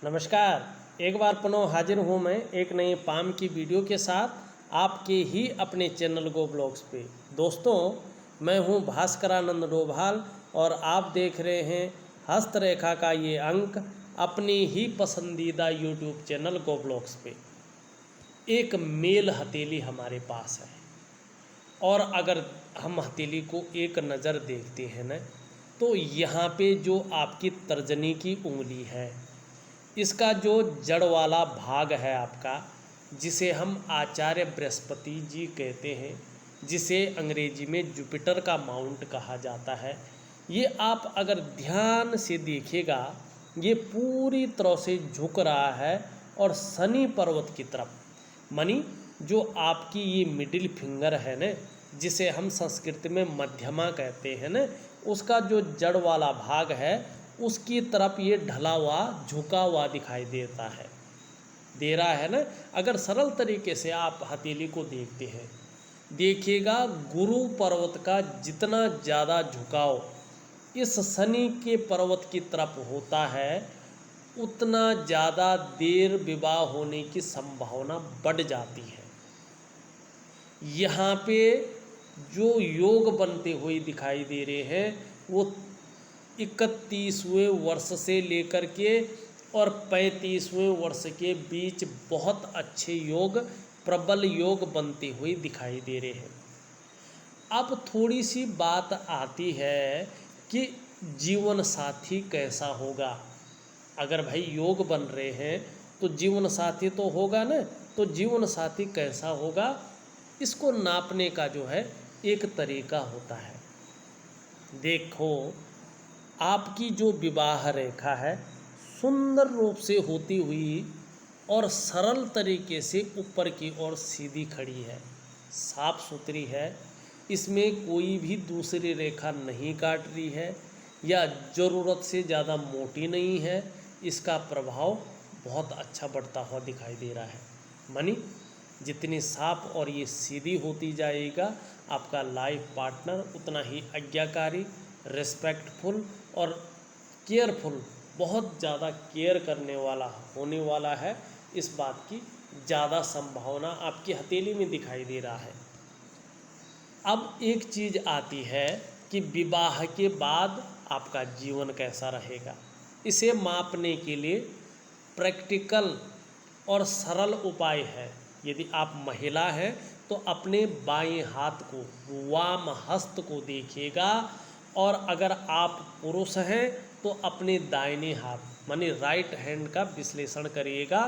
नमस्कार। एक बार पुनः हाजिर हूँ मैं एक नई पाम की वीडियो के साथ आपके ही अपने चैनल गो ब्लॉग्स पे। दोस्तों, मैं हूँ भास्करानंद डोभाल और आप देख रहे हैं हस्तरेखा का ये अंक अपनी ही पसंदीदा यूट्यूब चैनल गो ब्लॉग्स पे। एक मेल हथेली हमारे पास है और अगर हम हथेली को एक नज़र देखते हैं ना, तो यहाँ पे जो आपकी तर्जनी की उंगली है, इसका जो जड़ वाला भाग है आपका, जिसे हम आचार्य बृहस्पति जी कहते हैं, जिसे अंग्रेजी में जुपिटर का माउंट कहा जाता है, ये आप अगर ध्यान से देखिएगा, ये पूरी तरह से झुक रहा है और शनि पर्वत की तरफ, मानी जो आपकी ये मिडिल फिंगर है ना, जिसे हम संस्कृत में मध्यमा कहते हैं ना, उसका जो जड़ वाला भाग है उसकी तरफ ये ढला हुआ झुका हुआ दिखाई देता है, दे रहा है ना। अगर सरल तरीके से आप हथेली को देखते हैं, देखिएगा गुरु पर्वत का जितना ज़्यादा झुकाव इस शनि के पर्वत की तरफ होता है, उतना ज़्यादा देर विवाह होने की संभावना बढ़ जाती है। यहाँ पे जो योग बनते हुए दिखाई दे रहे हैं वो 31वें वर्ष से लेकर के और 35वें वर्ष के बीच बहुत अच्छे योग, प्रबल योग बनते हुए दिखाई दे रहे हैं। अब थोड़ी सी बात आती है कि जीवन साथी कैसा होगा। अगर भाई योग बन रहे हैं तो जीवन साथी तो होगा ना, तो जीवन साथी कैसा होगा, इसको नापने का जो है एक तरीका होता है। देखो, आपकी जो विवाह रेखा है सुंदर रूप से होती हुई और सरल तरीके से ऊपर की ओर सीधी खड़ी है, साफ सुथरी है, इसमें कोई भी दूसरी रेखा नहीं काट रही है या ज़रूरत से ज़्यादा मोटी नहीं है। इसका प्रभाव बहुत अच्छा बढ़ता हुआ दिखाई दे रहा है। मानी जितनी साफ और ये सीधी होती जाएगा, आपका लाइफ पार्टनर उतना ही आज्ञाकारी, रिस्पेक्टफुल और केयरफुल, बहुत ज़्यादा केयर करने वाला होने वाला है। इस बात की ज़्यादा संभावना आपकी हथेली में दिखाई दे रहा है। अब एक चीज़ आती है कि विवाह के बाद आपका जीवन कैसा रहेगा। इसे मापने के लिए प्रैक्टिकल और सरल उपाय है। यदि आप महिला हैं तो अपने बाएं हाथ को, वाम हस्त को देखिएगा, और अगर आप पुरुष हैं तो अपने दाहिने हाथ माने राइट हैंड का विश्लेषण करिएगा,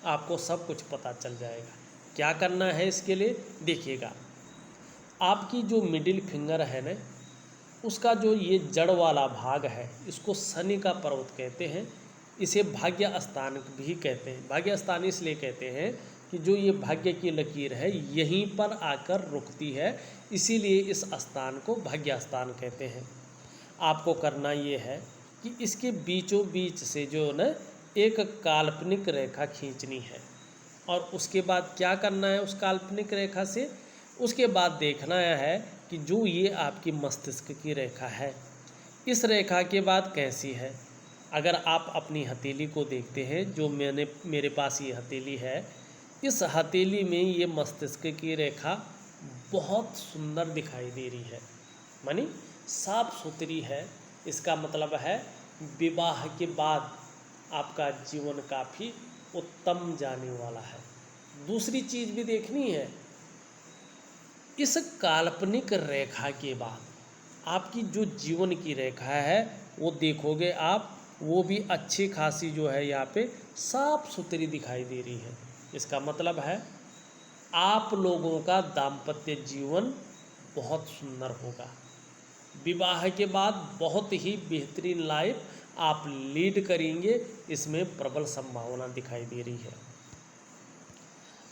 आपको सब कुछ पता चल जाएगा। क्या करना है इसके लिए, देखिएगा। आपकी जो मिडिल फिंगर है ना, उसका जो ये जड़ वाला भाग है, इसको शनि का पर्वत कहते हैं। इसे भाग्य स्थान भी कहते हैं। भाग्य स्थान इसलिए कहते हैं कि जो ये भाग्य की लकीर है यहीं पर आकर रुकती है, इसीलिए इस स्थान को भाग्य स्थान कहते हैं। आपको करना ये है कि इसके बीचों बीच से जो ना एक काल्पनिक रेखा खींचनी है, और उसके बाद क्या करना है उस काल्पनिक रेखा से, उसके बाद देखना है कि जो ये आपकी मस्तिष्क की रेखा है, इस रेखा के बाद कैसी है। अगर आप अपनी हथेली को देखते हैं, जो मेरे पास ये हथेली है, इस हथेली में ये मस्तिष्क की रेखा बहुत सुंदर दिखाई दे रही है, मानी साफ सुथरी है। इसका मतलब है विवाह के बाद आपका जीवन काफ़ी उत्तम जाने वाला है। दूसरी चीज़ भी देखनी है, इस काल्पनिक रेखा के बाद आपकी जो जीवन की रेखा है वो देखोगे आप, वो भी अच्छी खासी जो है यहाँ पे साफ सुथरी दिखाई दे रही है। इसका मतलब है आप लोगों का दाम्पत्य जीवन बहुत सुंदर होगा। विवाह के बाद बहुत ही बेहतरीन लाइफ आप लीड करेंगे, इसमें प्रबल संभावना दिखाई दे रही है।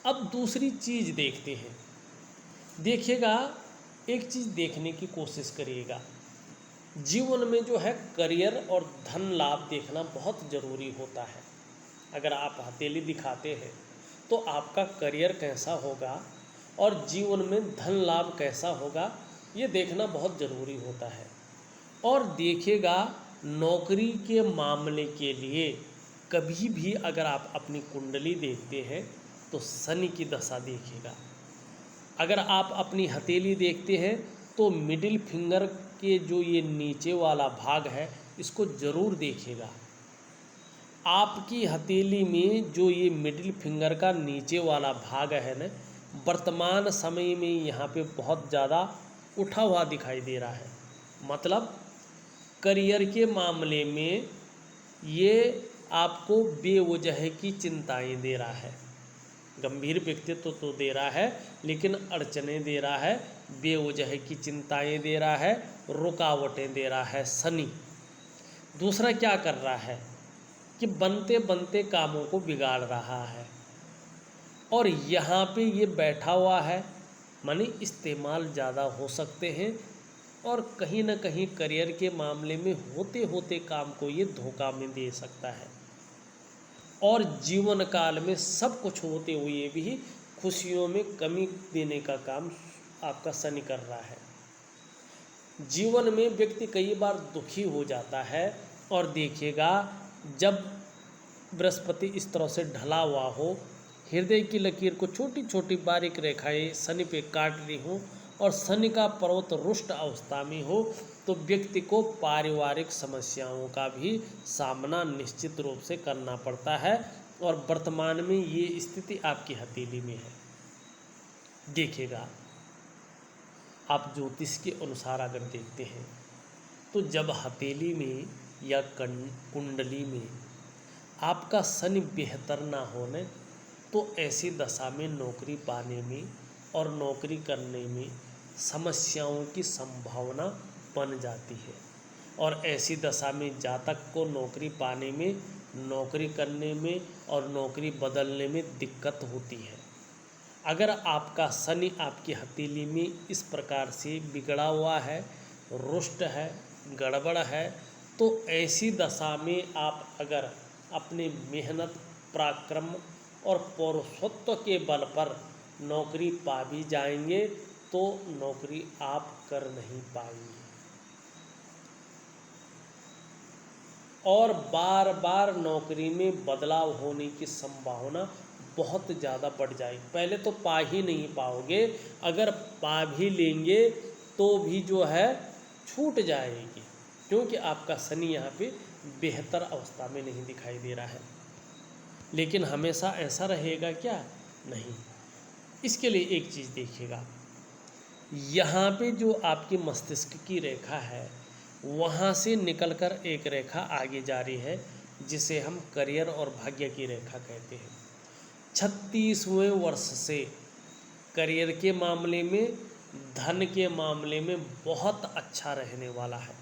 अब दूसरी चीज़ देखते हैं। देखिएगा, एक चीज़ देखने की कोशिश करिएगा। जीवन में जो है करियर और धन लाभ देखना बहुत ज़रूरी होता है। अगर आप हथेली दिखाते हैं तो आपका करियर कैसा होगा और जीवन में धन लाभ कैसा होगा, ये देखना बहुत ज़रूरी होता है। और देखिएगा, नौकरी के मामले के लिए कभी भी अगर आप अपनी कुंडली देखते हैं तो शनि की दशा देखिएगा। अगर आप अपनी हथेली देखते हैं तो मिडिल फिंगर के जो ये नीचे वाला भाग है इसको ज़रूर देखिएगा। आपकी हथेली में जो ये मिडिल फिंगर का नीचे वाला भाग है ना, वर्तमान समय में यहाँ पे बहुत ज़्यादा उठा हुआ दिखाई दे रहा है। मतलब करियर के मामले में ये आपको बेवजह की चिंताएं दे रहा है। गंभीर व्यक्तित्व तो दे रहा है लेकिन अड़चनें दे रहा है, बेवजह की चिंताएं दे रहा है, रुकावटें दे रहा है शनि। दूसरा क्या कर रहा है कि बनते बनते कामों को बिगाड़ रहा है और यहाँ पे ये बैठा हुआ है, माने इस्तेमाल ज़्यादा हो सकते हैं और कहीं ना कहीं करियर के मामले में होते होते काम को ये धोखा में दे सकता है। और जीवन काल में सब कुछ होते हुए भी खुशियों में कमी देने का काम आपका शनि कर रहा है। जीवन में व्यक्ति कई बार दुखी हो जाता है और देखिएगा जब बृहस्पति इस तरह से ढला हुआ हो, हृदय की लकीर को छोटी छोटी बारीक रेखाएं शनि पे काट रही हों और शनि का पर्वत रुष्ट अवस्था में हो तो व्यक्ति को पारिवारिक समस्याओं का भी सामना निश्चित रूप से करना पड़ता है। और वर्तमान में ये स्थिति आपकी हथेली में है। देखिएगा आप ज्योतिष के अनुसार अगर देखते हैं तो जब हथेली में या कुंडली में आपका शनि बेहतर ना होने तो ऐसी दशा में नौकरी पाने में और नौकरी करने में समस्याओं की संभावना बन जाती है। और ऐसी दशा में जातक को नौकरी पाने में, नौकरी करने में और नौकरी बदलने में दिक्कत होती है। अगर आपका शनि आपकी हथेली में इस प्रकार से बिगड़ा हुआ है, रुष्ट है, गड़बड़ है, तो ऐसी दशा में आप अगर अपने मेहनत, पराक्रम और पौरुषत्व के बल पर नौकरी पा भी जाएंगे तो नौकरी आप कर नहीं पाएंगे और बार बार नौकरी में बदलाव होने की संभावना बहुत ज़्यादा बढ़ जाएगी। पहले तो पा ही नहीं पाओगे, अगर पा भी लेंगे तो भी जो है छूट जाएगी, क्योंकि आपका शनि यहाँ पे बेहतर अवस्था में नहीं दिखाई दे रहा है। लेकिन हमेशा ऐसा रहेगा क्या? नहीं। इसके लिए एक चीज़ देखिएगा, यहाँ पे जो आपकी मस्तिष्क की रेखा है वहाँ से निकलकर एक रेखा आगे जा रही है जिसे हम करियर और भाग्य की रेखा कहते हैं। 36वें वर्ष से करियर के मामले में, धन के मामले में बहुत अच्छा रहने वाला है।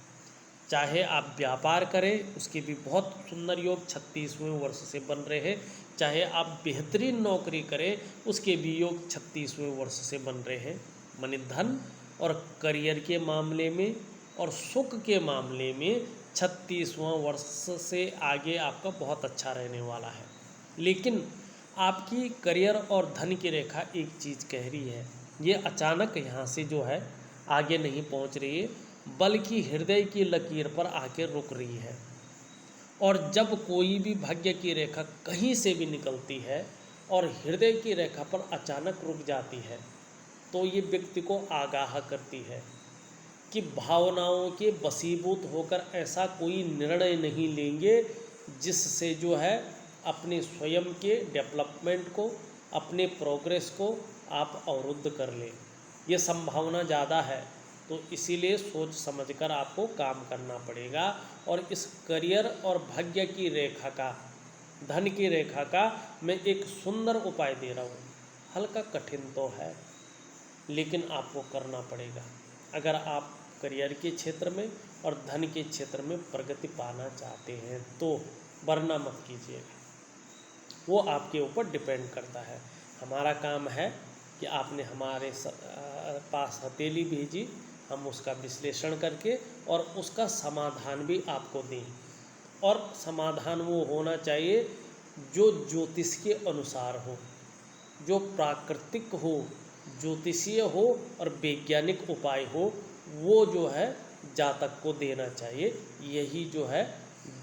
चाहे आप व्यापार करें उसके भी बहुत सुंदर योग 36वें वर्ष से बन रहे हैं, चाहे आप बेहतरीन नौकरी करें उसके भी योग 36वें वर्ष से बन रहे हैं। माने धन और करियर के मामले में और सुख के मामले में 36वां वर्ष से आगे आपका बहुत अच्छा रहने वाला है। लेकिन आपकी करियर और धन की रेखा एक चीज़ कह रही है, ये अचानक यहाँ से जो है आगे नहीं पहुँच रही है, बल्कि हृदय की लकीर पर आके रुक रही है। और जब कोई भी भाग्य की रेखा कहीं से भी निकलती है और हृदय की रेखा पर अचानक रुक जाती है तो ये व्यक्ति को आगाह करती है कि भावनाओं के वशीभूत होकर ऐसा कोई निर्णय नहीं लेंगे जिससे जो है अपने स्वयं के डेवलपमेंट को, अपने प्रोग्रेस को आप अवरुद्ध कर लें। ये संभावना ज़्यादा है, तो इसीलिए सोच समझकर आपको काम करना पड़ेगा। और इस करियर और भाग्य की रेखा का, धन की रेखा का मैं एक सुंदर उपाय दे रहा हूँ। हल्का कठिन तो है लेकिन आपको करना पड़ेगा अगर आप करियर के क्षेत्र में और धन के क्षेत्र में प्रगति पाना चाहते हैं तो, वरना मत कीजिएगा। वो आपके ऊपर डिपेंड करता है। हमारा काम है कि आपने हमारे पास हथेली भेजी, हम उसका विश्लेषण करके और उसका समाधान भी आपको दें। और समाधान वो होना चाहिए जो ज्योतिष के अनुसार हो, जो प्राकृतिक हो, ज्योतिषीय हो और वैज्ञानिक उपाय हो, वो जो है जातक को देना चाहिए। यही जो है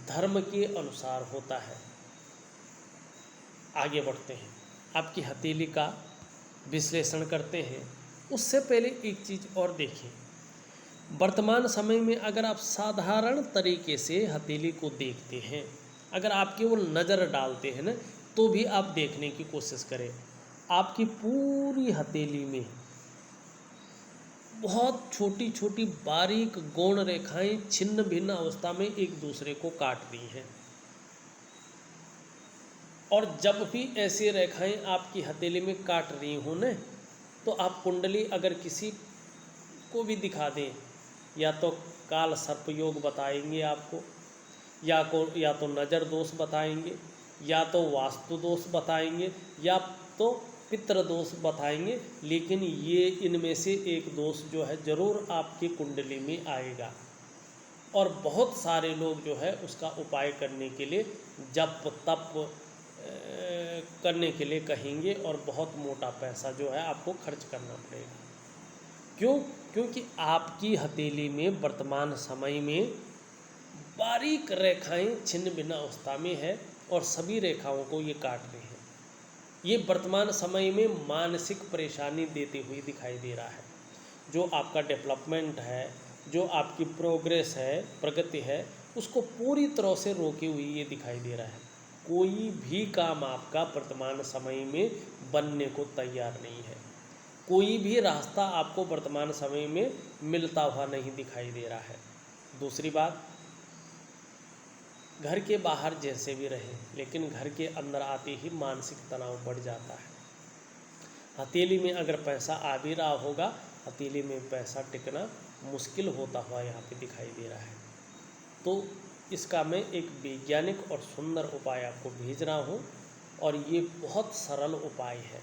धर्म के अनुसार होता है। आगे बढ़ते हैं, आपकी हथेली का विश्लेषण करते हैं, उससे पहले एक चीज़ और देखें। वर्तमान समय में अगर आप साधारण तरीके से हथेली को देखते हैं, अगर आप केवल नज़र डालते हैं ना, तो भी आप देखने की कोशिश करें, आपकी पूरी हथेली में बहुत छोटी छोटी बारीक गौण रेखाएं छिन्न भिन्न अवस्था में एक दूसरे को काट रही हैं। और जब भी ऐसी रेखाएं आपकी हथेली में काट रही हों न, तो आप कुंडली अगर किसी को भी दिखा दें, या तो काल सर्प योग बताएंगे आपको, या तो नज़र दोष बताएंगे, या तो वास्तु दोष बताएंगे, या तो पितृ दोष बताएंगे, लेकिन ये इनमें से एक दोष जो है ज़रूर आपकी कुंडली में आएगा। और बहुत सारे लोग जो है उसका उपाय करने के लिए जप तप करने के लिए कहेंगे, और बहुत मोटा पैसा जो है आपको खर्च करना पड़ेगा। क्यों? क्योंकि आपकी हथेली में वर्तमान समय में बारीक रेखाएं छिन्न भिन्न अवस्था में है, और सभी रेखाओं को ये काट रहे हैं। ये वर्तमान समय में मानसिक परेशानी देते हुए दिखाई दे रहा है। जो आपका डेवलपमेंट है, जो आपकी प्रोग्रेस है, प्रगति है, उसको पूरी तरह से रोके हुए ये दिखाई दे रहा है। कोई भी काम आपका वर्तमान समय में बनने को तैयार नहीं है। कोई भी रास्ता आपको वर्तमान समय में मिलता हुआ नहीं दिखाई दे रहा है। दूसरी बात, घर के बाहर जैसे भी रहे, लेकिन घर के अंदर आते ही मानसिक तनाव बढ़ जाता है। हथेली में अगर पैसा आ भी रहा होगा, हथेली में पैसा टिकना मुश्किल होता हुआ यहाँ पे दिखाई दे रहा है। तो इसका मैं एक वैज्ञानिक और सुंदर उपाय आपको भेज रहा हूँ, और ये बहुत सरल उपाय है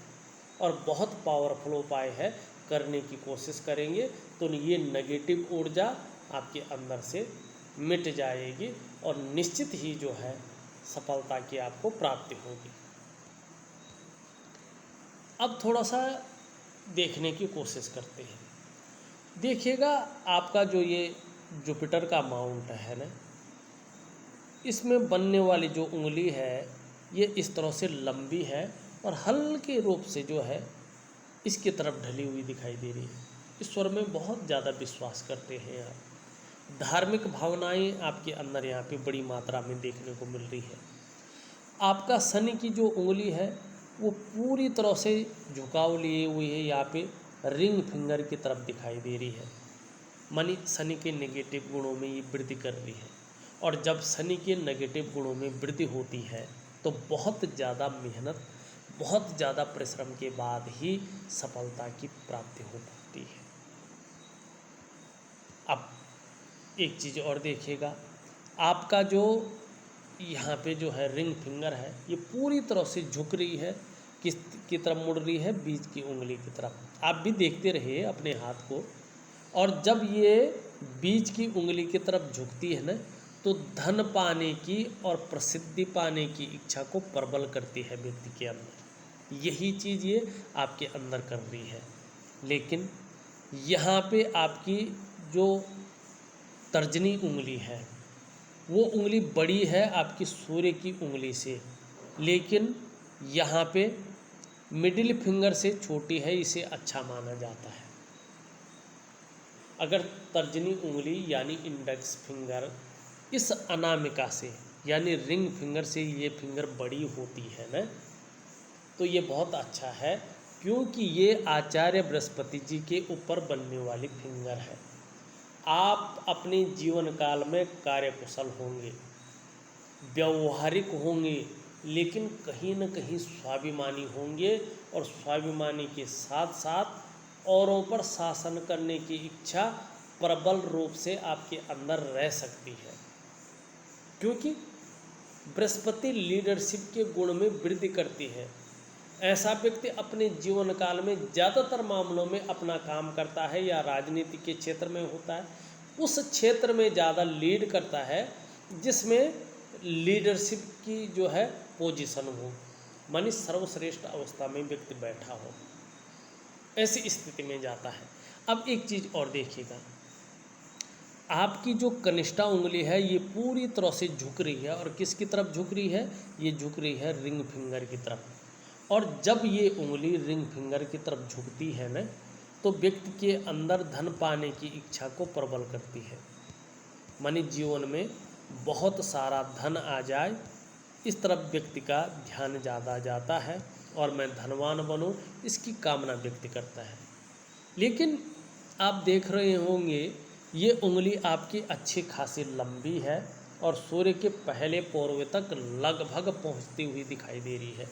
और बहुत पावरफुल उपाय है। करने की कोशिश करेंगे तो ये नेगेटिव ऊर्जा आपके अंदर से मिट जाएगी, और निश्चित ही जो है सफलता की आपको प्राप्ति होगी। अब थोड़ा सा देखने की कोशिश करते हैं। देखिएगा, आपका जो ये जुपिटर का माउंट है ना, इसमें बनने वाली जो उंगली है ये इस तरह से लंबी है, और हल्के रूप से जो है इसकी तरफ ढली हुई दिखाई दे रही है। ईश्वर में बहुत ज़्यादा विश्वास करते हैं आप, धार्मिक भावनाएं आपके अंदर यहाँ पे बड़ी मात्रा में देखने को मिल रही है। आपका शनि की जो उंगली है वो पूरी तरह से झुकाव लिए हुई है, यहाँ पे रिंग फिंगर की तरफ दिखाई दे रही है। मानी शनि के नेगेटिव गुणों में ये वृद्धि कर रही है, और जब शनि के नेगेटिव गुणों में वृद्धि होती है तो बहुत ज़्यादा मेहनत, बहुत ज़्यादा परिश्रम के बाद ही सफलता की प्राप्ति हो पाती है। अब एक चीज़ और देखिएगा, आपका जो यहाँ पे जो है रिंग फिंगर है ये पूरी तरह से झुक रही है, किस की तरफ मुड़ रही है? बीच की उंगली की तरफ। आप भी देखते रहिए अपने हाथ को, और जब ये बीच की उंगली की तरफ झुकती है ना, तो धन पाने की और प्रसिद्धि पाने की इच्छा को प्रबल करती है व्यक्ति के अंदर। यही चीज़ ये आपके अंदर कर रही है। लेकिन यहाँ पे आपकी जो तर्जनी उंगली है वो उंगली बड़ी है आपकी सूर्य की उंगली से, लेकिन यहाँ पे मिडिल फिंगर से छोटी है, इसे अच्छा माना जाता है। अगर तर्जनी उंगली यानी इंडेक्स फिंगर इस अनामिका से यानी रिंग फिंगर से ये फिंगर बड़ी होती है ना, तो ये बहुत अच्छा है, क्योंकि ये आचार्य बृहस्पति जी के ऊपर बनने वाली फिंगर है। आप अपने जीवन काल में कार्यकुशल होंगे, व्यवहारिक होंगे, लेकिन कहीं न कहीं स्वाभिमानी होंगे, और स्वाभिमानी के साथ साथ औरों पर शासन करने की इच्छा प्रबल रूप से आपके अंदर रह सकती है, क्योंकि बृहस्पति लीडरशिप के गुण में वृद्धि करती है। ऐसा व्यक्ति अपने जीवन काल में ज़्यादातर मामलों में अपना काम करता है, या राजनीति के क्षेत्र में होता है, उस क्षेत्र में ज़्यादा लीड करता है जिसमें लीडरशिप की जो है पोजीशन हो, मानी सर्वश्रेष्ठ अवस्था में व्यक्ति बैठा हो, ऐसी स्थिति में जाता है। अब एक चीज़ और देखिएगा, आपकी जो कनिष्ठा उंगली है ये पूरी तरह से झुक रही है, और किसकी तरफ झुक रही है? ये झुक रही है रिंग फिंगर की तरफ। और जब ये उंगली रिंग फिंगर की तरफ झुकती है ना, तो व्यक्ति के अंदर धन पाने की इच्छा को प्रबल करती है। मानी जीवन में बहुत सारा धन आ जाए, इस तरफ व्यक्ति का ध्यान ज़्यादा जाता है, और मैं धनवान बनूं इसकी कामना व्यक्ति करता है। लेकिन आप देख रहे होंगे ये उंगली आपकी अच्छी खासी लंबी है, और सूर्य के पहले पोरवे तक लगभग पहुंचती हुई दिखाई दे रही है।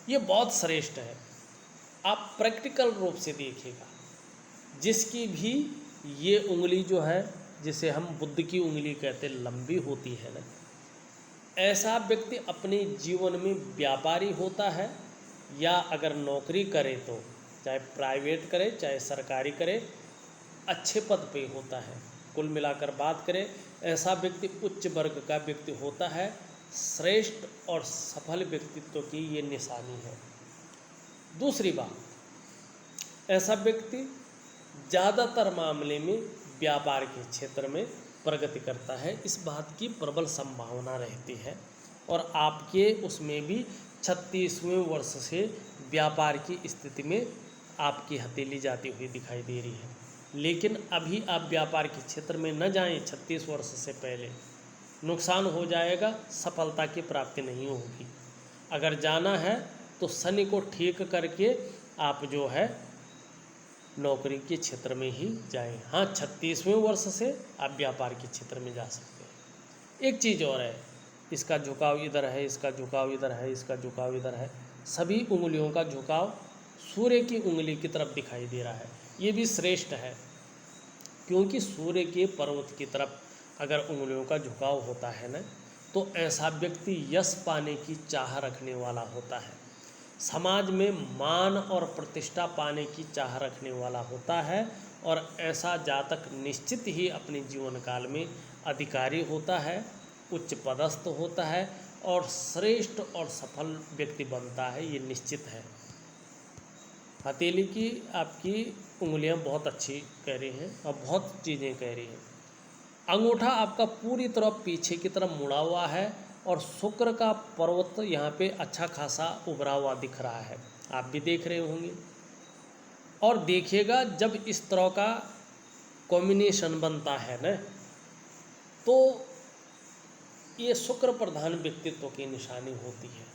ये बहुत श्रेष्ठ है। आप प्रैक्टिकल रूप से देखिएगा, जिसकी भी ये उंगली जो है, जिसे हम बुद्ध की उंगली कहते लंबी होती है ना, ऐसा व्यक्ति अपने जीवन में व्यापारी होता है, या अगर नौकरी करे तो चाहे प्राइवेट करे चाहे सरकारी करे, अच्छे पद पे होता है। कुल मिलाकर बात करें, ऐसा व्यक्ति उच्च वर्ग का व्यक्ति होता है। श्रेष्ठ और सफल व्यक्तित्व की ये निशानी है। दूसरी बात, ऐसा व्यक्ति ज़्यादातर मामले में व्यापार के क्षेत्र में प्रगति करता है, इस बात की प्रबल संभावना रहती है। और आपके उसमें भी 36वें वर्ष से व्यापार की स्थिति में आपकी हथेली जाती हुई दिखाई दे रही है। लेकिन अभी आप व्यापार के क्षेत्र में न जाएं, 36 वर्ष से पहले नुकसान हो जाएगा, सफलता की प्राप्ति नहीं होगी। अगर जाना है तो शनि को ठीक करके आप जो है नौकरी के क्षेत्र में ही जाएं। हाँ, 36वें वर्ष से आप व्यापार के क्षेत्र में जा सकते हैं। एक चीज़ और है, इसका झुकाव इधर है, इसका झुकाव इधर है, इसका झुकाव इधर है, सभी उंगलियों का झुकाव सूर्य की उंगली की तरफ दिखाई दे रहा है। ये भी श्रेष्ठ है, क्योंकि सूर्य के पर्वत की तरफ अगर उंगलियों का झुकाव होता है ना, तो ऐसा व्यक्ति यश पाने की चाह रखने वाला होता है, समाज में मान और प्रतिष्ठा पाने की चाह रखने वाला होता है, और ऐसा जातक निश्चित ही अपने जीवन काल में अधिकारी होता है, उच्च पदस्थ होता है, और श्रेष्ठ और सफल व्यक्ति बनता है, ये निश्चित है। हथेली की आपकी उंगलियां बहुत अच्छी कह रही हैं और बहुत चीज़ें कह रही हैं। अंगूठा आपका पूरी तरह पीछे की तरफ मुड़ा हुआ है, और शुक्र का पर्वत यहाँ पे अच्छा खासा उभरा हुआ दिख रहा है, आप भी देख रहे होंगे। और देखिएगा, जब इस तरह का कॉम्बिनेशन बनता है ना, तो ये शुक्र प्रधान व्यक्तित्व की निशानी होती है।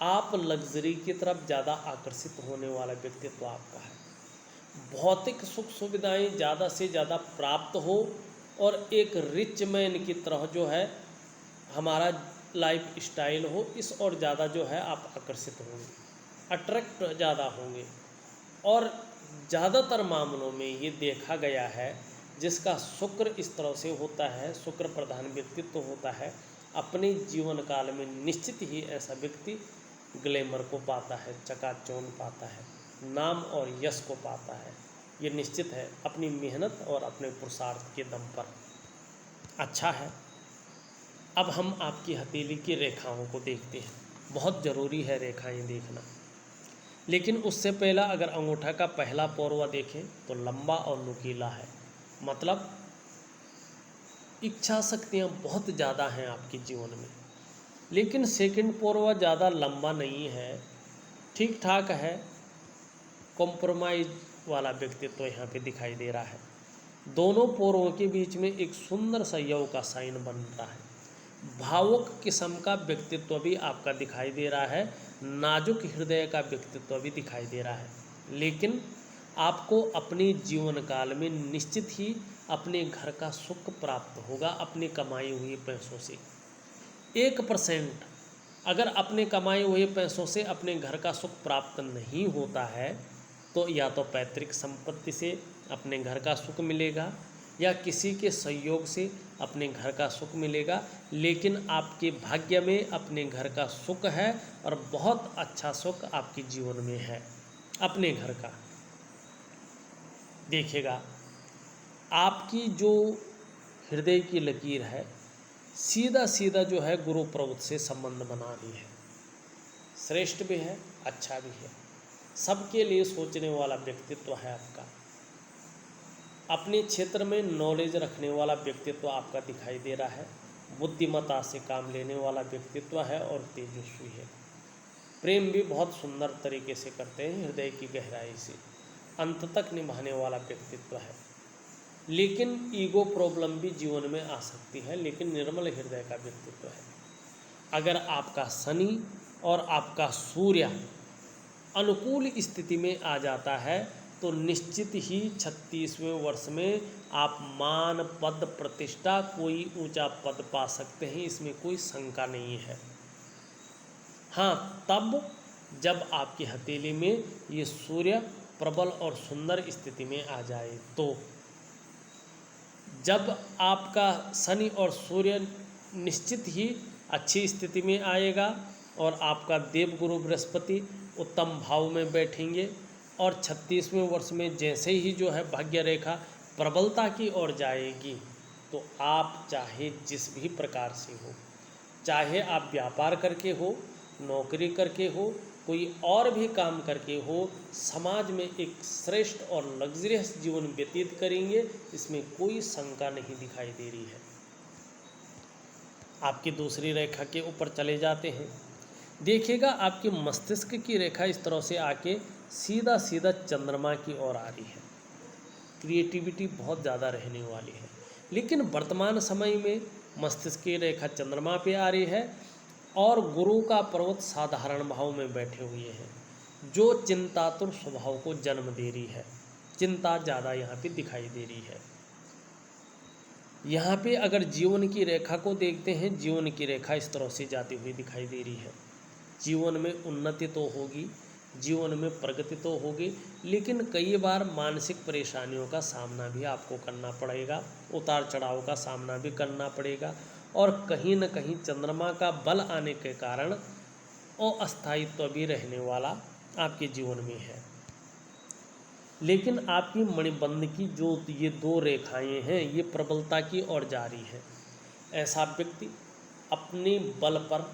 आप लग्जरी की तरफ ज़्यादा आकर्षित होने वाला व्यक्तित्व आपका है। भौतिक सुख सुविधाएं ज़्यादा से ज़्यादा प्राप्त हो, और एक रिच मैन की तरह जो है हमारा लाइफ स्टाइल हो, इस और ज़्यादा जो है आप आकर्षित होंगे, अट्रैक्ट ज़्यादा होंगे। और ज़्यादातर मामलों में ये देखा गया है, जिसका शुक्र इस तरह से होता है, शुक्र प्रधान व्यक्तित्व होता है, अपने जीवन काल में निश्चित ही ऐसा व्यक्ति ग्लैमर को पाता है, चकाचौंध पाता है, नाम और यश को पाता है। ये निश्चित है, अपनी मेहनत और अपने पुरुषार्थ के दम पर। अच्छा है, अब हम आपकी हथेली की रेखाओं को देखते हैं। बहुत ज़रूरी है रेखाएं देखना। लेकिन उससे पहला अगर अंगूठा का पहला पोरवा देखें तो लंबा और नुकीला है, मतलब इच्छा शक्तियाँ बहुत ज़्यादा हैं आपके जीवन में। लेकिन सेकंड पोरवा ज़्यादा लंबा नहीं है, ठीक ठाक है, कॉम्प्रोमाइज़ वाला व्यक्तित्व यहाँ पे दिखाई दे रहा है। दोनों पोरों के बीच में एक सुंदर सा यव का साइन बन रहा है। भावुक किस्म का व्यक्तित्व भी आपका दिखाई दे रहा है, नाजुक हृदय का व्यक्तित्व भी दिखाई दे रहा है। लेकिन आपको अपने जीवन काल में निश्चित ही अपने घर का सुख प्राप्त होगा, अपनी कमाई हुई पैसों से। 1% अगर अपने कमाए हुए पैसों से अपने घर का सुख प्राप्त नहीं होता है, तो या तो पैतृक संपत्ति से अपने घर का सुख मिलेगा, या किसी के सहयोग से अपने घर का सुख मिलेगा। लेकिन आपके भाग्य में अपने घर का सुख है, और बहुत अच्छा सुख आपके जीवन में है अपने घर का। देखिएगा, आपकी जो हृदय की लकीर है सीधा सीधा जो है गुरु प्रवृत्ति से संबंध बना रही है। श्रेष्ठ भी है, अच्छा भी है, सबके लिए सोचने वाला व्यक्तित्व है आपका। अपने क्षेत्र में नॉलेज रखने वाला व्यक्तित्व आपका दिखाई दे रहा है, बुद्धिमत्ता से काम लेने वाला व्यक्तित्व है और तेजस्वी है। प्रेम भी बहुत सुंदर तरीके से करते हैं, हृदय की गहराई से, अंत तक निभाने वाला व्यक्तित्व है। लेकिन ईगो प्रॉब्लम भी जीवन में आ सकती है, लेकिन निर्मल हृदय का व्यक्तित्व है। अगर आपका शनि और आपका सूर्य अनुकूल स्थिति में आ जाता है तो निश्चित ही 36वें वर्ष में आप मान पद प्रतिष्ठा कोई ऊंचा पद पा सकते हैं, इसमें कोई शंका नहीं है। हाँ, तब जब आपकी हथेली में ये सूर्य प्रबल और सुंदर स्थिति में आ जाए, तो जब आपका शनि और सूर्य निश्चित ही अच्छी स्थिति में आएगा और आपका देवगुरु बृहस्पति उत्तम भाव में बैठेंगे और 36वें वर्ष में जैसे ही जो है भाग्य रेखा प्रबलता की ओर जाएगी, तो आप चाहे जिस भी प्रकार से हो, चाहे आप व्यापार करके हो, नौकरी करके हो, कोई और भी काम करके हो, समाज में एक श्रेष्ठ और लग्जरियस जीवन व्यतीत करेंगे, इसमें कोई शंका नहीं दिखाई दे रही है। आपकी दूसरी रेखा के ऊपर चले जाते हैं। देखिएगा, आपके मस्तिष्क की रेखा इस तरह से आके सीधा सीधा चंद्रमा की ओर आ रही है। क्रिएटिविटी बहुत ज़्यादा रहने वाली है, लेकिन वर्तमान समय में मस्तिष्क की रेखा चंद्रमा पे आ रही है और गुरु का पर्वत साधारण भाव में बैठे हुए हैं, जो चिंतातुर स्वभाव को जन्म दे रही है। चिंता ज़्यादा यहाँ पे दिखाई दे रही है। यहाँ पे अगर जीवन की रेखा को देखते हैं, जीवन की रेखा इस तरह से जाती हुई दिखाई दे रही है। जीवन में उन्नति तो होगी, जीवन में प्रगति तो होगी, लेकिन कई बार मानसिक परेशानियों का सामना भी आपको करना पड़ेगा, उतार चढ़ाव का सामना भी करना पड़ेगा, और कहीं न कहीं चंद्रमा का बल आने के कारण अस्थायित्व भी रहने वाला आपके जीवन में है। लेकिन आपकी मणिबंध की जो ये दो रेखाएं हैं, ये प्रबलता की ओर जारी है। ऐसा व्यक्ति अपने बल पर,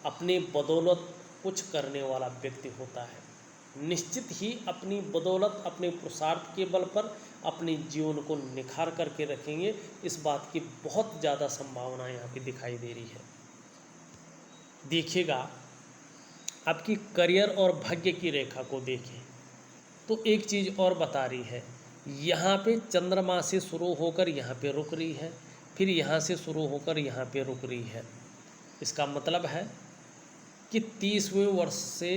अपने बदौलत कुछ करने वाला व्यक्ति होता है। निश्चित ही अपनी बदौलत, अपने पुरुषार्थ के बल पर अपने जीवन को निखार करके रखेंगे, इस बात की बहुत ज़्यादा संभावना यहाँ पे दिखाई दे रही है। देखिएगा, आपकी करियर और भाग्य की रेखा को देखें तो एक चीज़ और बता रही है। यहाँ पे चंद्रमा से शुरू होकर यहाँ पे रुक रही है, फिर यहाँ से शुरू होकर यहाँ पे रुक रही है। इसका मतलब है कि 30वें वर्ष से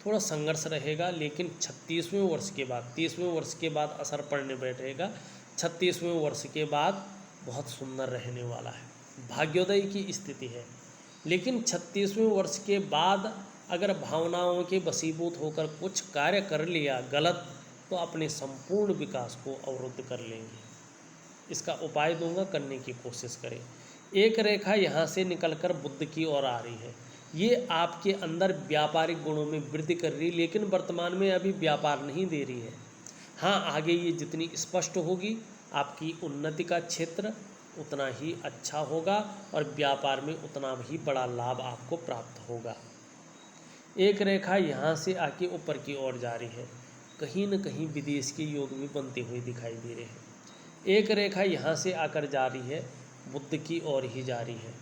थोड़ा संघर्ष रहेगा, लेकिन 36वें वर्ष के बाद, 30वें वर्ष के बाद असर पड़ने बैठेगा। 36वें वर्ष के बाद बहुत सुंदर रहने वाला है, भाग्योदय की स्थिति है। लेकिन 36वें वर्ष के बाद अगर भावनाओं के वशीभूत होकर कुछ कार्य कर लिया गलत, तो अपने संपूर्ण विकास को अवरुद्ध कर लेंगे। इसका उपाय दूंगा, करने की कोशिश करें। एक रेखा यहाँ से निकलकर बुध की ओर आ रही है। ये आपके अंदर व्यापारिक गुणों में वृद्धि कर रही, लेकिन वर्तमान में अभी व्यापार नहीं दे रही है। हाँ, आगे ये जितनी स्पष्ट होगी, आपकी उन्नति का क्षेत्र उतना ही अच्छा होगा और व्यापार में उतना ही बड़ा लाभ आपको प्राप्त होगा। एक रेखा यहाँ से आके ऊपर की ओर जा रही है, कहीं न कहीं विदेश के योग भी बनते हुए दिखाई दे रहे हैं। एक रेखा यहाँ से आकर जा रही है, बुध की ओर ही जा रही है।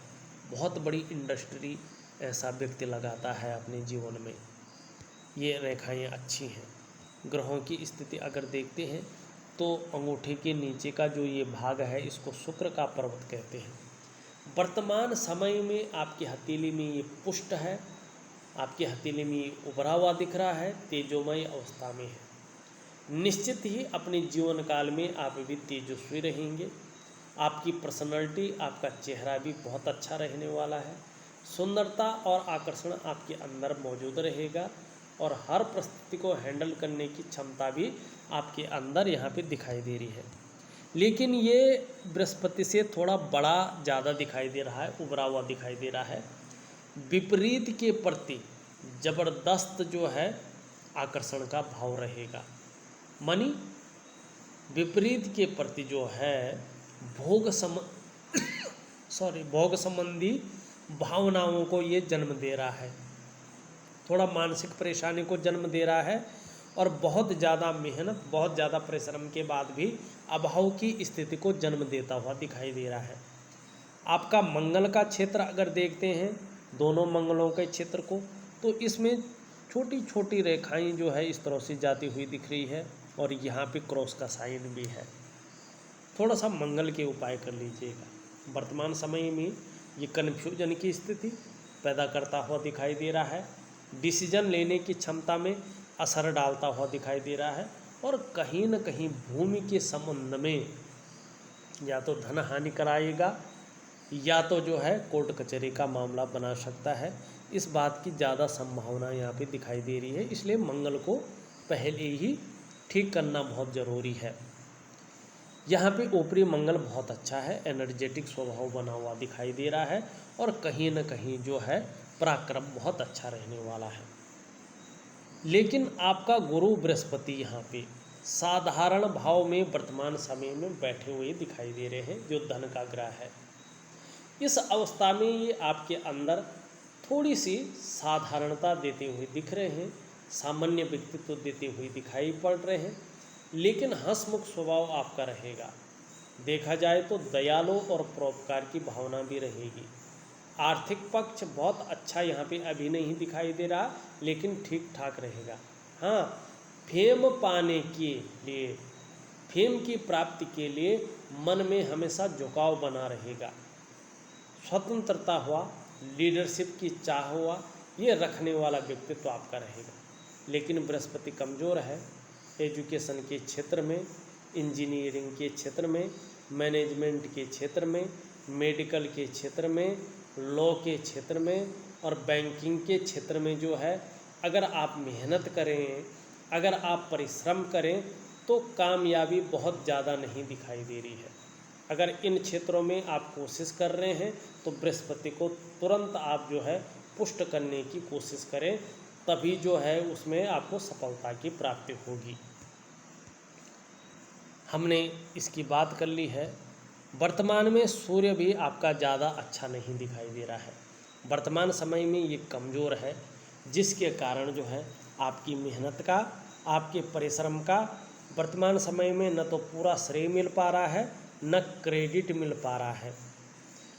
बहुत बड़ी इंडस्ट्री ऐसा व्यक्ति लगाता है अपने जीवन में। ये रेखाएं अच्छी हैं। ग्रहों की स्थिति अगर देखते हैं तो अंगूठे के नीचे का जो ये भाग है, इसको शुक्र का पर्वत कहते हैं। वर्तमान समय में आपकी हथेली में ये पुष्ट है, आपकी हथेली में ये उभरा हुआ दिख रहा है, तेजोमय अवस्था में है। निश्चित ही अपने जीवन काल में आप भी तेजस्वी रहेंगे। आपकी पर्सनालिटी, आपका चेहरा भी बहुत अच्छा रहने वाला है। सुंदरता और आकर्षण आपके अंदर मौजूद रहेगा और हर परिस्थिति को हैंडल करने की क्षमता भी आपके अंदर यहाँ पे दिखाई दे रही है। लेकिन ये बृहस्पति से थोड़ा बड़ा ज़्यादा दिखाई दे रहा है, उभरा हुआ दिखाई दे रहा है। विपरीत के प्रति जबरदस्त जो है आकर्षण का भाव रहेगा। मानी विपरीत के प्रति जो है भोग संबंधी भावनाओं को ये जन्म दे रहा है, थोड़ा मानसिक परेशानी को जन्म दे रहा है। और बहुत ज़्यादा मेहनत, बहुत ज़्यादा परिश्रम के बाद भी अभाव की स्थिति को जन्म देता हुआ दिखाई दे रहा है। आपका मंगल का क्षेत्र अगर देखते हैं, दोनों मंगलों के क्षेत्र को, तो इसमें छोटी छोटी रेखाएं जो है इस तरह से जाती हुई दिख रही है और यहाँ पे क्रॉस का साइन भी है। थोड़ा सा मंगल के उपाय कर लीजिएगा। वर्तमान समय में ये कन्फ्यूजन की स्थिति पैदा करता हुआ दिखाई दे रहा है, डिसीजन लेने की क्षमता में असर डालता हुआ दिखाई दे रहा है और कहीं न कहीं भूमि के संबंध में या तो धन हानि कराएगा या तो जो है कोर्ट कचहरी का मामला बना सकता है। इस बात की ज़्यादा संभावना यहाँ पे दिखाई दे रही है, इसलिए मंगल को पहले ही ठीक करना बहुत ज़रूरी है। यहाँ पे ऊपरी मंगल बहुत अच्छा है, एनर्जेटिक स्वभाव बना हुआ दिखाई दे रहा है और कहीं न कहीं जो है पराक्रम बहुत अच्छा रहने वाला है। लेकिन आपका गुरु बृहस्पति यहाँ पे साधारण भाव में वर्तमान समय में बैठे हुए दिखाई दे रहे हैं, जो धन का ग्रह है। इस अवस्था में ये आपके अंदर थोड़ी सी साधारणता देते हुए दिख रहे हैं, सामान्य व्यक्तित्व देते हुए दिखाई पड़ रहे हैं, लेकिन हंसमुख स्वभाव आपका रहेगा। देखा जाए तो दयालु और परोपकार की भावना भी रहेगी। आर्थिक पक्ष बहुत अच्छा यहाँ पे अभी नहीं दिखाई दे रहा, लेकिन ठीक ठाक रहेगा। हाँ, फेम पाने के लिए, फेम की प्राप्ति के लिए मन में हमेशा झुकाव बना रहेगा। स्वतंत्रता हुआ, लीडरशिप की चाह हुआ, ये रखने वाला व्यक्तित्व आपका रहेगा। लेकिन बृहस्पति कमज़ोर है एजुकेशन के क्षेत्र में, इंजीनियरिंग के क्षेत्र में, मैनेजमेंट के क्षेत्र में, मेडिकल के क्षेत्र में, लॉ के क्षेत्र में और बैंकिंग के क्षेत्र में जो है, अगर आप मेहनत करें, अगर आप परिश्रम करें तो कामयाबी बहुत ज़्यादा नहीं दिखाई दे रही है। अगर इन क्षेत्रों में आप कोशिश कर रहे हैं तो बृहस्पति को तुरंत आप जो है पुष्ट करने की कोशिश करें, तभी जो है उसमें आपको सफलता की प्राप्ति होगी। हमने इसकी बात कर ली है। वर्तमान में सूर्य भी आपका ज़्यादा अच्छा नहीं दिखाई दे रहा है, वर्तमान समय में ये कमज़ोर है, जिसके कारण जो है आपकी मेहनत का, आपके परिश्रम का वर्तमान समय में न तो पूरा श्रेय मिल पा रहा है, न क्रेडिट मिल पा रहा है।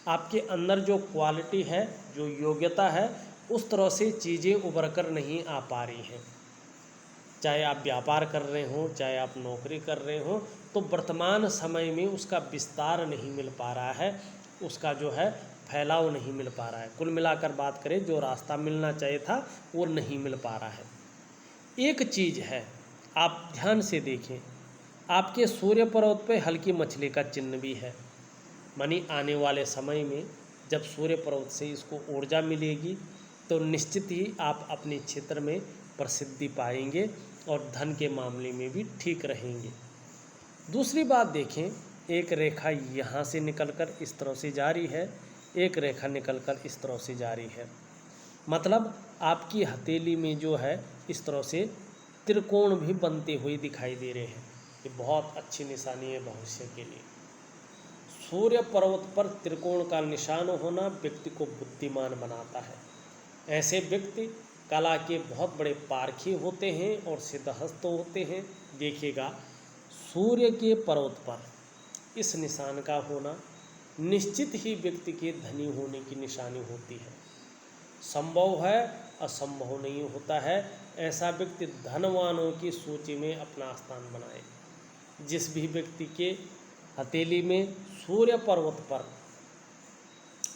आपके अंदर जो क्वालिटी है, जो योग्यता है, उस तरह से चीज़ें उभर कर नहीं आ पा रही हैं। चाहे आप व्यापार कर रहे हो, चाहे आप नौकरी कर रहे हो, तो वर्तमान समय में उसका विस्तार नहीं मिल पा रहा है, उसका जो है फैलाव नहीं मिल पा रहा है। कुल मिलाकर बात करें, जो रास्ता मिलना चाहिए था वो नहीं मिल पा रहा है। एक चीज़ है, आप ध्यान से देखें, आपके सूर्य पर्वत पे हल्की मछली का चिन्ह भी है। मानी आने वाले समय में जब सूर्य पर्वत से इसको ऊर्जा मिलेगी तो निश्चित ही आप अपने क्षेत्र में प्रसिद्धि पाएंगे और धन के मामले में भी ठीक रहेंगे। दूसरी बात देखें, एक रेखा यहाँ से निकलकर इस तरह से जा रही है, एक रेखा निकलकर इस तरह से जा रही है। मतलब आपकी हथेली में जो है इस तरह से त्रिकोण भी बनते हुए दिखाई दे रहे हैं। ये बहुत अच्छी निशानी है भविष्य के लिए। सूर्य पर्वत पर त्रिकोण का निशान होना व्यक्ति को बुद्धिमान बनाता है। ऐसे व्यक्ति कला के बहुत बड़े पारखी होते हैं और सिद्धहस्त होते हैं। देखिएगा, सूर्य के पर्वत पर इस निशान का होना निश्चित ही व्यक्ति के धनी होने की निशानी होती है। संभव है, असंभव नहीं होता है। ऐसा व्यक्ति धनवानों की सूची में अपना स्थान बनाए। जिस भी व्यक्ति के हथेली में सूर्य पर्वत पर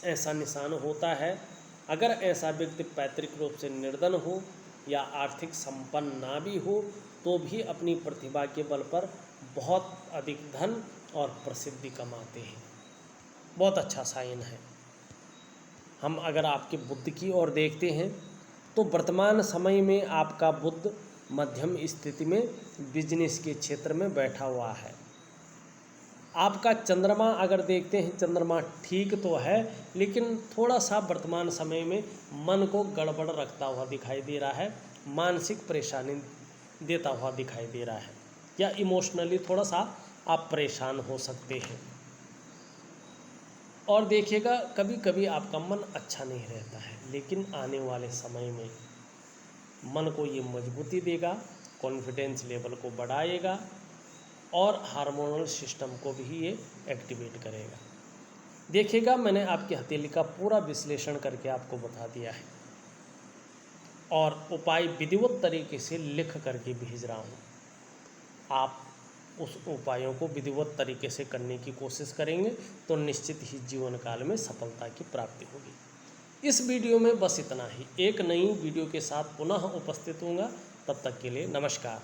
ऐसा निशान होता है, अगर ऐसा व्यक्ति पैतृक रूप से निर्धन हो या आर्थिक संपन्न ना भी हो, तो भी अपनी प्रतिभा के बल पर बहुत अधिक धन और प्रसिद्धि कमाते हैं। बहुत अच्छा साइन है। हम अगर आपके बुध की ओर देखते हैं तो वर्तमान समय में आपका बुध मध्यम स्थिति में बिजनेस के क्षेत्र में बैठा हुआ है। आपका चंद्रमा अगर देखते हैं, चंद्रमा ठीक तो है, लेकिन थोड़ा सा वर्तमान समय में मन को गड़बड़ रखता हुआ दिखाई दे रहा है, मानसिक परेशानी देता हुआ दिखाई दे रहा है, या इमोशनली थोड़ा सा आप परेशान हो सकते हैं। और देखिएगा, कभी कभी आपका मन अच्छा नहीं रहता है, लेकिन आने वाले समय में मन को ये मजबूती देगा कॉन्फिडेंस लेवल को बढ़ाएगा और हार्मोनल सिस्टम को भी ये एक्टिवेट करेगा। देखिएगा, मैंने आपकी हथेली का पूरा विश्लेषण करके आपको बता दिया है और उपाय विधिवत तरीके से लिख करके भेज रहा हूँ। आप उस उपायों को विधिवत तरीके से करने की कोशिश करेंगे तो निश्चित ही जीवन काल में सफलता की प्राप्ति होगी। इस वीडियो में बस इतना ही। एक नई वीडियो के साथ पुनः उपस्थित होऊंगा। तब तक के लिए नमस्कार।